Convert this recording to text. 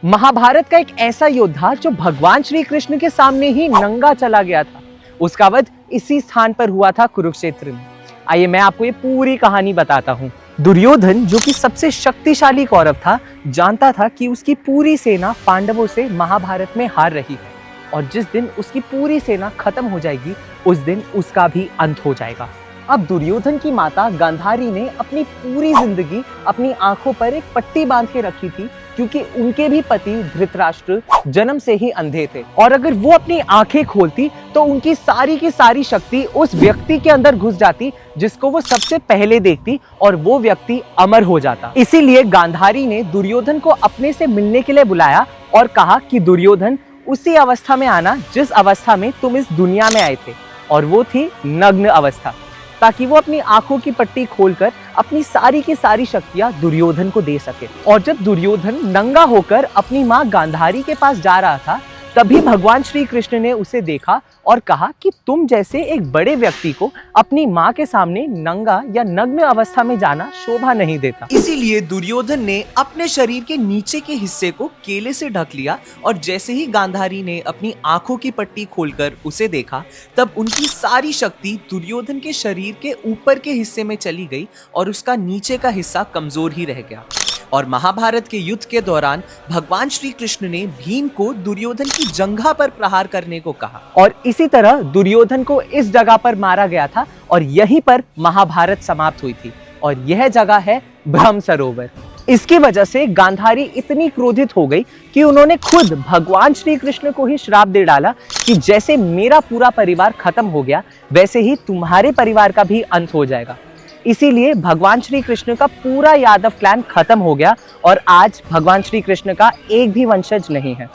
महाभारत का एक ऐसा योद्धा जो भगवान श्री कृष्ण के सामने ही नंगा चला गया था, उसका वध इसी स्थान पर हुआ था, कुरुक्षेत्र में। आइए मैं आपको ये पूरी कहानी बताता हूँ। दुर्योधन जो कि सबसे शक्तिशाली कौरव था, जानता था कि उसकी पूरी सेना पांडवों से महाभारत में हार रही है और जिस दिन उसकी पूरी सेना खत्म हो जाएगी उस दिन उसका भी अंत हो जाएगा। अब दुर्योधन की माता गांधारी ने अपनी पूरी जिंदगी अपनी आंखों पर एक पट्टी बांध के रखी थी, क्योंकि उनके भी पति धृतराष्ट्र जन्म से ही अंधे थे और अगर वो अपनी आंखें खोलती तो उनकी सारी की सारी शक्ति उस व्यक्ति के अंदर घुस जाती जिसको वो सबसे पहले देखती और वो व्यक्ति अमर हो जाता। इसीलिए गांधारी ने दुर्योधन को अपने से मिलने के लिए बुलाया और कहा कि दुर्योधन, उसी अवस्था में आना जिस अवस्था में तुम इस दुनिया में आए थे, और वो थी नग्न अवस्था, ताकि वो अपनी आंखों की पट्टी खोलकर अपनी सारी की सारी शक्तियां दुर्योधन को दे सके। और जब दुर्योधन नंगा होकर अपनी मां गांधारी के पास जा रहा था, तभी भगवान श्री कृष्ण ने उसे देखा और कहा कि तुम जैसे एक बड़े व्यक्ति को अपनी मां के सामने नंगा या नग्न अवस्था में जाना शोभा नहीं देता। इसीलिए दुर्योधन ने अपने शरीर के नीचे के हिस्से को केले से ढक लिया और जैसे ही गांधारी ने अपनी आंखों की पट्टी खोलकर उसे देखा, तब उनकी सारी शक्ति दुर्योधन के शरीर के ऊपर के हिस्से में चली गई और उसका नीचे का हिस्सा कमजोर ही रह गया। और महाभारत के युद्ध के दौरान भगवान श्री कृष्ण ने भीम को दुर्योधन की जंघा पर प्रहार करने को कहा और इसी तरह दुर्योधन को इस जगह पर मारा गया था और यहीं पर महाभारत समाप्त हुई थी। और यह जगह है ब्रह्म सरोवर। इसकी वजह से गांधारी इतनी क्रोधित हो गई कि उन्होंने खुद भगवान श्री कृष्ण को ही श्राप दे डाला कि जैसे मेरा पूरा परिवार खत्म हो गया, वैसे ही तुम्हारे परिवार का भी अंत हो जाएगा। इसीलिए भगवान श्री कृष्ण का पूरा यादव क्लैन खत्म हो गया और आज भगवान श्री कृष्ण का एक भी वंशज नहीं है।